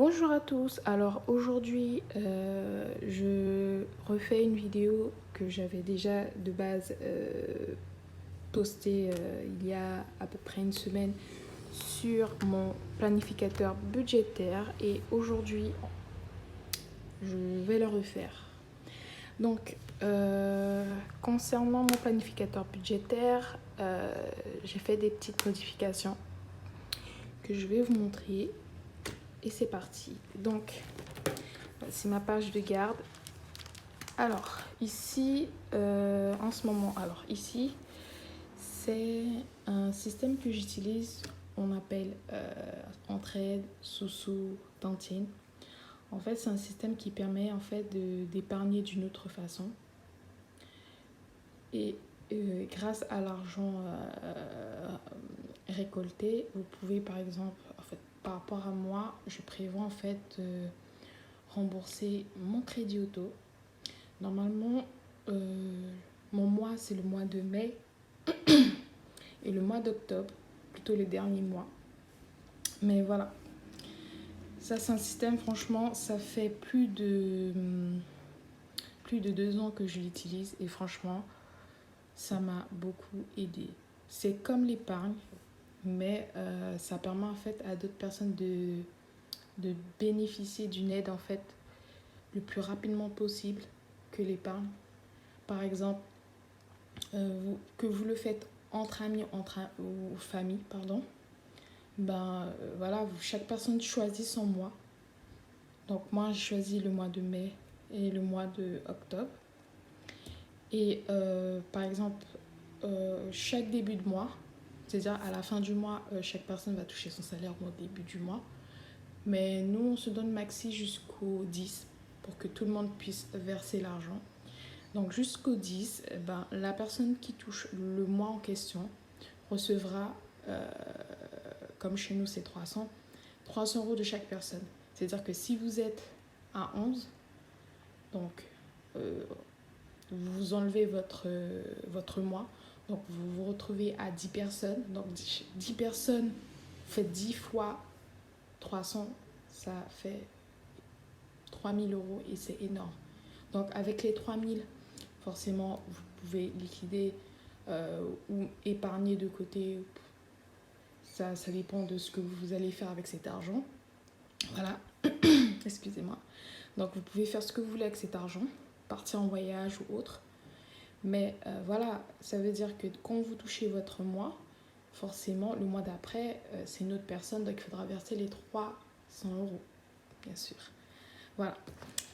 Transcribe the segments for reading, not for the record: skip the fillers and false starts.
Bonjour à tous, alors aujourd'hui je refais une vidéo que j'avais déjà de base postée il y a à peu près une semaine sur mon planificateur budgétaire et aujourd'hui je vais le refaire. Donc concernant mon planificateur budgétaire, j'ai fait des petites modifications que je vais vous montrer. Et c'est parti. Donc, c'est ma page de garde. Alors, ici, en ce moment, ici, c'est un système que j'utilise. On appelle Entraide, Soussou, Tantine. En fait, c'est un système qui permet en fait d'épargner d'une autre façon. Et grâce à l'argent récolté, vous pouvez par exemple, en fait, par rapport à moi, je prévois en fait rembourser mon crédit auto. Normalement, mon mois, c'est le mois de mai et le mois d'octobre, plutôt les derniers mois. Mais voilà, ça c'est un système, franchement, ça fait plus de 2 ans que je l'utilise et franchement, ça m'a beaucoup aidé. C'est comme l'épargne, mais ça permet en fait à d'autres personnes de bénéficier d'une aide en fait le plus rapidement possible que l'épargne. Par exemple, que vous le faites entre amis ou famille, pardon, voilà, chaque personne choisit son mois. Donc moi, j'ai choisi le mois de mai et le mois de octobre. Et par exemple, chaque début de mois, c'est-à-dire à la fin du mois, chaque personne va toucher son salaire au début du mois. Mais nous, on se donne maxi jusqu'au 10 pour que tout le monde puisse verser l'argent. Donc jusqu'au 10, la personne qui touche le mois en question recevra, comme chez nous c'est 300 € de chaque personne. C'est-à-dire que si vous êtes à 11, donc vous enlevez votre mois, donc vous vous retrouvez à 10 personnes. Donc 10 personnes, faites 10 fois 300, ça fait 3000 € et c'est énorme. Donc avec les 3000, forcément, vous pouvez liquider ou épargner de côté. Ça dépend de ce que vous allez faire avec cet argent. Voilà, excusez-moi. Donc vous pouvez faire ce que vous voulez avec cet argent, partir en voyage ou autre. Mais voilà, ça veut dire que quand vous touchez votre mois, forcément, le mois d'après, c'est une autre personne, donc il faudra verser les 300 €, bien sûr. Voilà.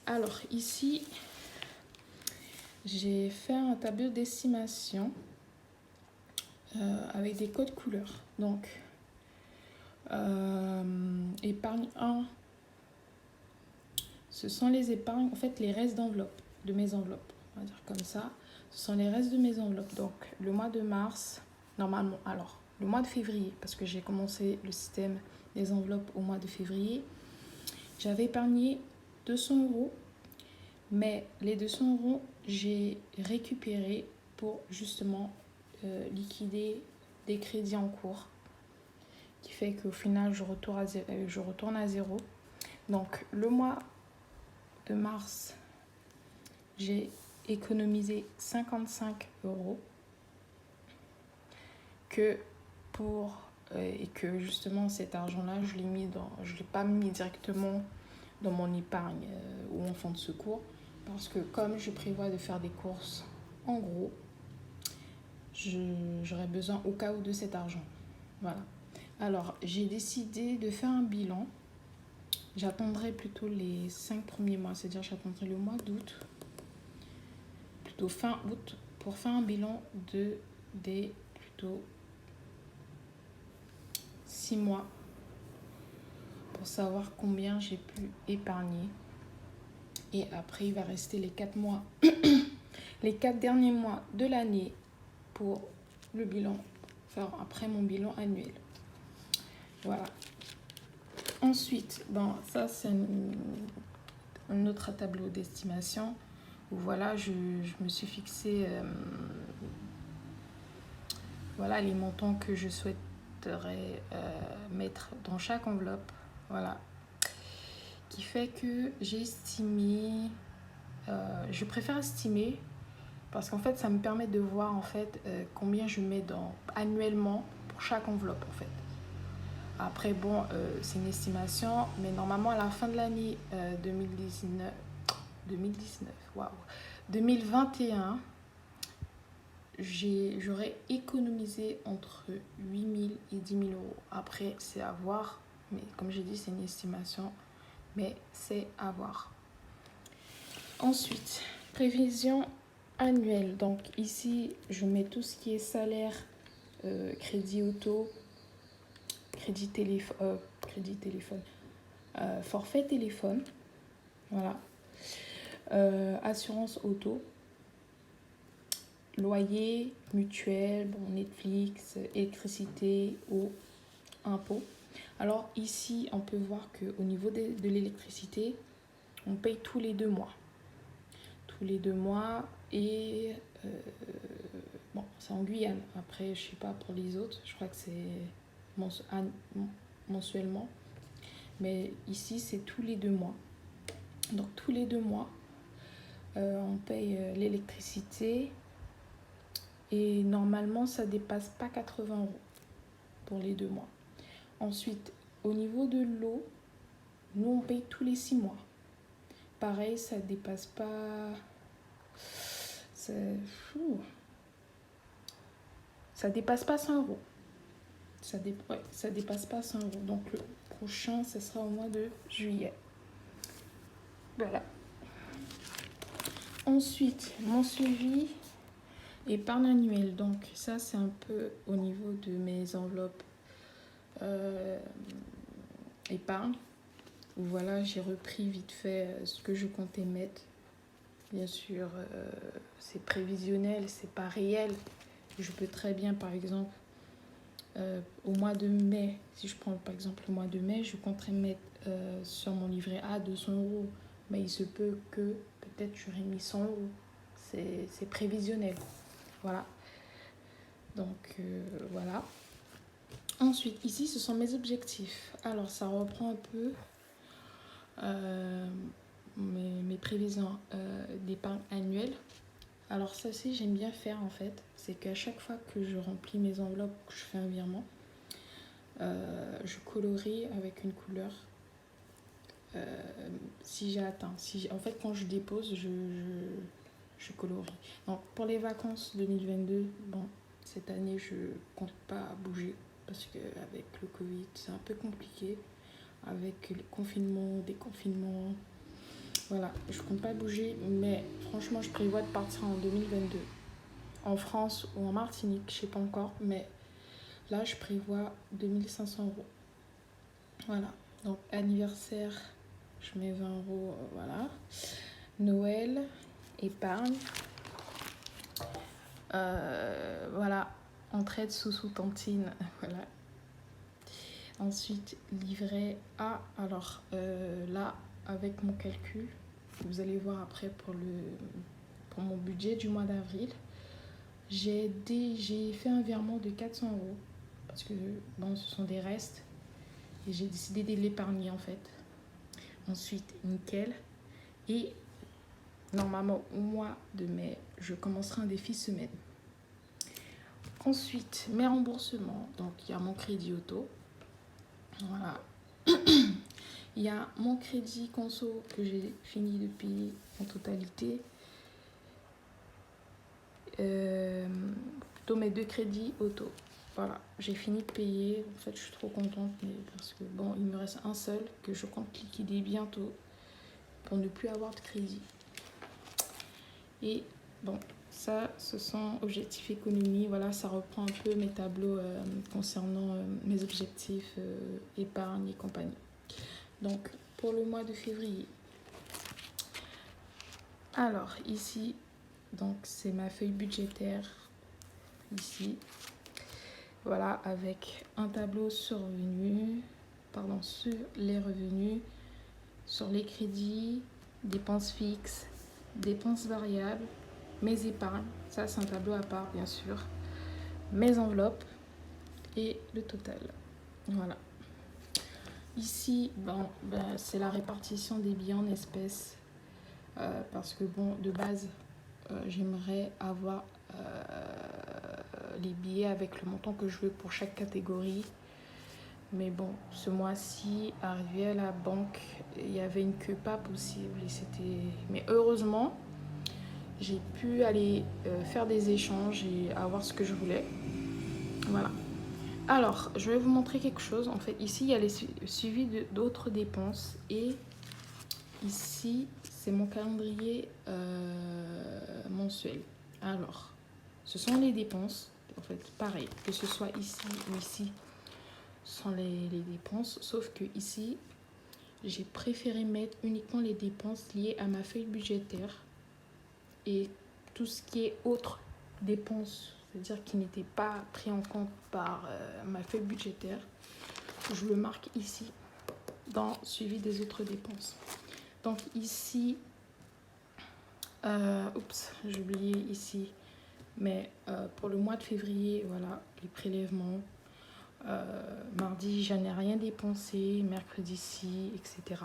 Alors ici, j'ai fait un tableau d'estimation avec des codes couleurs. Donc, épargne 1, ce sont les épargnes, en fait, les restes d'enveloppe, de mes enveloppes. On va dire comme ça. Ce sont les restes de mes enveloppes. Donc, le mois de mars, normalement, alors, le mois de février, parce que j'ai commencé le système des enveloppes au mois de février, j'avais épargné 200 €. Mais les 200 €, j'ai récupéré pour justement liquider des crédits en cours. Qui fait qu'au final, je retourne à zéro. Donc, le mois de mars, j'ai économisé 55 € et que justement cet argent-là, je l'ai pas mis directement dans mon épargne ou en fonds de secours. Parce que comme je prévois de faire des courses, en gros, j'aurais besoin au cas où de cet argent. Voilà. Alors, j'ai décidé de faire un bilan. J'attendrai plutôt les 5 premiers mois, c'est-à-dire j'attendrai le mois d'août, plutôt fin août, pour faire un bilan des plutôt 6 mois, pour savoir combien j'ai pu épargner. Et après, il va rester les 4 mois, les 4 derniers mois de l'année pour le bilan, faire après mon bilan annuel. Voilà. Ensuite, ça c'est un autre tableau d'estimation où voilà, je me suis fixé voilà les montants que je souhaiterais mettre dans chaque enveloppe. Voilà. qui fait que j'ai estimé, je préfère estimer parce qu'en fait ça me permet de voir en fait combien je mets annuellement pour chaque enveloppe en fait. Après bon, c'est une estimation, mais normalement à la fin de l'année 2021, j'aurais économisé entre 8 000 et 10 000 euros. Après, c'est à voir, mais comme j'ai dit, c'est une estimation, mais c'est à voir. Ensuite, prévision annuelle. Donc ici, je mets tout ce qui est salaire, crédit auto, crédit téléphone, forfait téléphone, voilà, assurance auto, loyer, mutuelle, bon, Netflix, électricité, eau, impôts. Alors ici, on peut voir qu'au niveau de l'électricité, on paye tous les 2 mois. Tous les 2 mois et bon, c'est en Guyane. Après, je sais pas pour les autres, je crois que c'est mensuellement. Mais ici, c'est tous les 2 mois. Donc tous les 2 mois, on paye l'électricité. Et normalement, ça ne dépasse pas 80 euros pour les 2 mois. Ensuite, au niveau de l'eau, nous, on paye tous les 6 mois. Pareil, ça ne dépasse pas... Ça dépasse pas 100 euros. Ça dépasse pas 100 euros. Donc, le prochain, ce sera au mois de juillet. Voilà. Ensuite, mon suivi... épargne annuelle, donc ça c'est un peu au niveau de mes enveloppes épargne. Voilà, j'ai repris vite fait ce que je comptais mettre. Bien sûr, c'est prévisionnel, c'est pas réel. Je peux très bien, par exemple, au mois de mai, si je prends par exemple le mois de mai, je compterais mettre sur mon livret A 200 euros. Mais il se peut que peut-être j'aurais mis 100 euros. C'est prévisionnel. Voilà. Donc, voilà. Ensuite, ici, ce sont mes objectifs. Alors, ça reprend un peu mes prévisions d'épargne annuelle. Alors, ça aussi, j'aime bien faire, en fait. C'est qu'à chaque fois que je remplis mes enveloppes, que je fais un virement, je colorie avec une couleur si j'ai atteint. En fait, quand je dépose, je colorie. Donc, pour les vacances 2022, bon, cette année, je compte pas bouger parce qu'avec le Covid, c'est un peu compliqué. Avec le confinement, déconfinement, voilà, je compte pas bouger, mais franchement, je prévois de partir en 2022. En France ou en Martinique, je sais pas encore, mais là, je prévois 2500 euros. Voilà, donc anniversaire, je mets 20 euros, voilà. Noël, épargne. Voilà, entraide sous tantine, voilà. Ensuite, livret A. Alors là, avec mon calcul, vous allez voir après pour mon budget du mois d'avril, j'ai fait un virement de 400 euros parce que bon, ce sont des restes et j'ai décidé de l'épargner en fait. Ensuite, nickel. Et normalement, au mois de mai, je commencerai un défi semaine. Ensuite, mes remboursements. Donc, il y a mon crédit auto. Voilà. Il y a mon crédit conso que j'ai fini de payer en totalité. Plutôt mes 2 crédits auto. Voilà, j'ai fini de payer. En fait, je suis trop contente parce que bon, il me reste un seul que je compte liquider bientôt pour ne plus avoir de crédit. Et bon, ça, ce sont objectifs économie. Voilà, ça reprend un peu mes tableaux concernant mes objectifs épargne et compagnie. Donc, pour le mois de février. Alors, ici, donc c'est ma feuille budgétaire. Ici. Voilà, avec un tableau sur les revenus, sur les crédits, dépenses fixes, dépenses variables, mes épargnes. Ça, c'est un tableau à part, bien sûr. Mes enveloppes et le total. Voilà. Ici, c'est la répartition des billets en espèces. Parce que bon, de base, j'aimerais avoir les billets avec le montant que je veux pour chaque catégorie. Mais bon, ce mois-ci, arrivé à la banque, il y avait une queue pas possible. Mais heureusement, j'ai pu aller faire des échanges et avoir ce que je voulais. Voilà. Alors, je vais vous montrer quelque chose. En fait, ici, il y a les suivis d'autres dépenses. Et ici, c'est mon calendrier mensuel. Alors, ce sont les dépenses. En fait, pareil, que ce soit ici ou ici, ce sont les dépenses. Sauf que ici, j'ai préféré mettre uniquement les dépenses liées à ma feuille budgétaire. Et tout ce qui est autres dépenses, c'est-à-dire qui n'était pas pris en compte par ma feuille budgétaire, je le marque ici dans suivi des autres dépenses. Donc ici, j'ai oublié ici, mais pour le mois de février, voilà, les prélèvements. Mardi, je n'ai rien dépensé, mercredi, si, etc.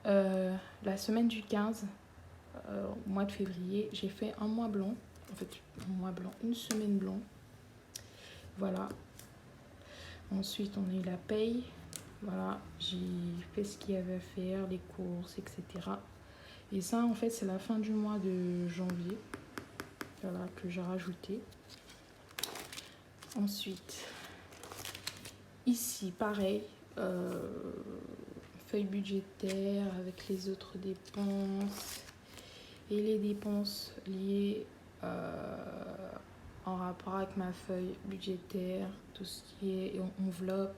La semaine du 15, au mois de février, j'ai fait un mois blanc. En fait, un mois blanc, une semaine blanc. Voilà. Ensuite, on a eu la paye. Voilà, j'ai fait ce qu'il y avait à faire, les courses, etc. Et ça, en fait, c'est la fin du mois de janvier. Voilà, que j'ai rajouté. Ensuite, ici, pareil. Feuille budgétaire avec les autres dépenses. Et les dépenses liées en rapport avec ma feuille budgétaire, tout ce qui est enveloppe,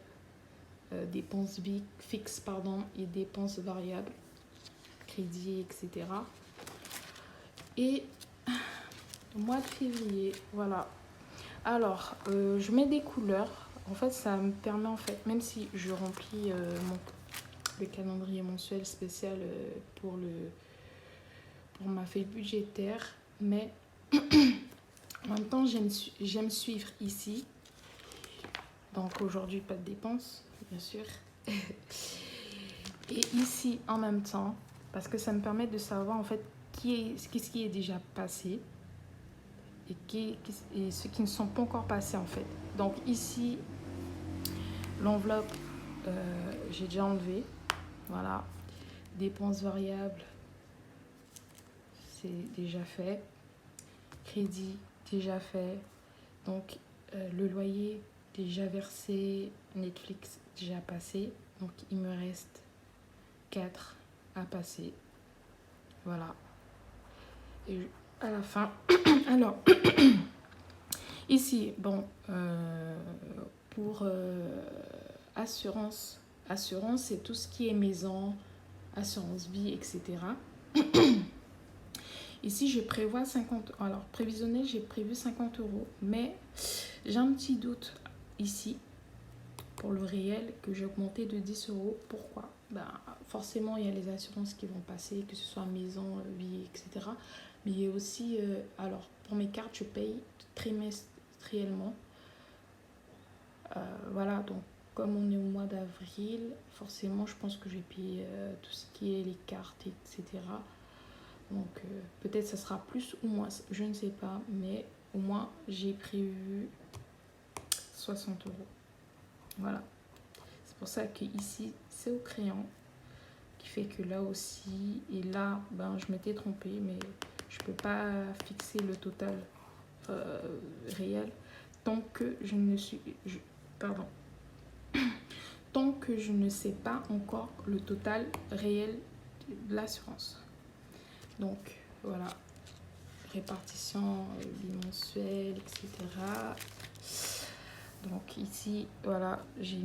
dépenses fixes et dépenses variables, crédit, etc. Et au mois de février, voilà. Alors, je mets des couleurs. En fait, ça me permet, en fait, même si je remplis le calendrier mensuel spécial pour ma feuille budgétaire, mais en même temps, j'aime suivre ici. Donc aujourd'hui, pas de dépenses, bien sûr. Et ici, en même temps, parce que ça me permet de savoir en fait qu'est-ce qui est déjà passé et ce qui ne sont pas encore passés en fait. Donc ici, l'enveloppe, j'ai déjà enlevé. Voilà. Dépenses variables, c'est déjà fait. Crédit, déjà fait. Donc le loyer, déjà versé. Netflix, déjà passé. Donc il me reste 4 à passer. Voilà. Et à la fin, alors, ici, bon, pour assurance, c'est tout ce qui est maison, assurance vie, etc. Ici, je prévois 50, alors prévisionnel, j'ai prévu 50 euros, mais j'ai un petit doute ici pour le réel que j'ai augmenté de 10 euros. Pourquoi? Forcément, il y a les assurances qui vont passer, que ce soit maison, vie, etc. Mais il y a aussi, alors pour mes cartes, je paye trimestriellement. Voilà, donc comme on est au mois d'avril, forcément, je pense que je vais payer tout ce qui est les cartes, etc. Donc peut-être ça sera plus ou moins, je ne sais pas, mais au moins j'ai prévu 60 euros. Voilà. C'est pour ça que ici c'est au crayon, qui fait que là aussi, et là, je m'étais trompée, mais je peux pas fixer le total réel tant que je ne suis, tant que je ne sais pas encore le total réel de l'assurance. Donc voilà, répartition bimensuelle, etc. Donc ici, voilà, j'ai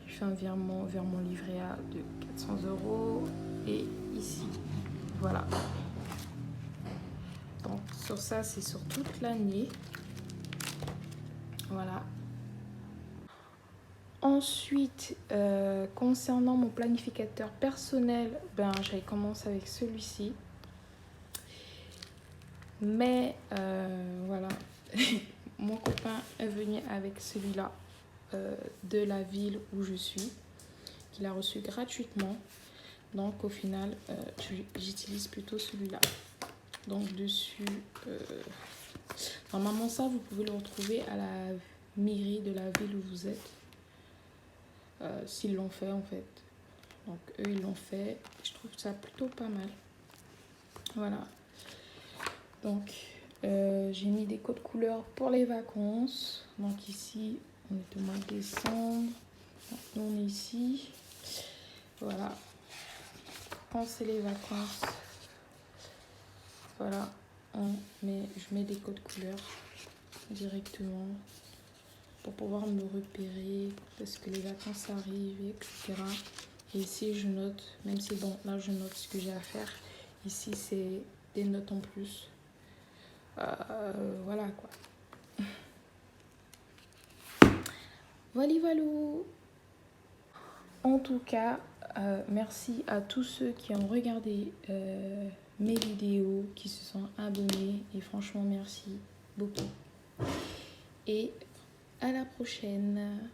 fait un virement vers mon livret A de 400 euros. Et ici, voilà. Donc sur ça, c'est sur toute l'année. Voilà. Ensuite, concernant mon planificateur personnel, j'avais commencé avec celui-ci. Mais voilà, mon copain est venu avec celui-là de la ville où je suis, qu'il a reçu gratuitement. Donc au final, j'utilise plutôt celui-là. Donc dessus, normalement ça, vous pouvez le retrouver à la mairie de la ville où vous êtes. S'ils l'ont fait en fait. Donc eux, ils l'ont fait. Je trouve ça plutôt pas mal. Voilà. Donc j'ai mis des codes couleurs pour les vacances. Donc ici, on est au mois de décembre. Donc, nous, on est ici. Voilà. Quand c'est les vacances, voilà, je mets des codes couleurs directement pour pouvoir me repérer parce que les vacances arrivent, etc. Et ici, je note, même si bon, là, je note ce que j'ai à faire. Ici, c'est des notes en plus. Voilà quoi. Voilà, voilà. En tout cas, merci à tous ceux qui ont regardé mes vidéos, qui se sont abonnés. Et franchement, merci beaucoup. Et à la prochaine.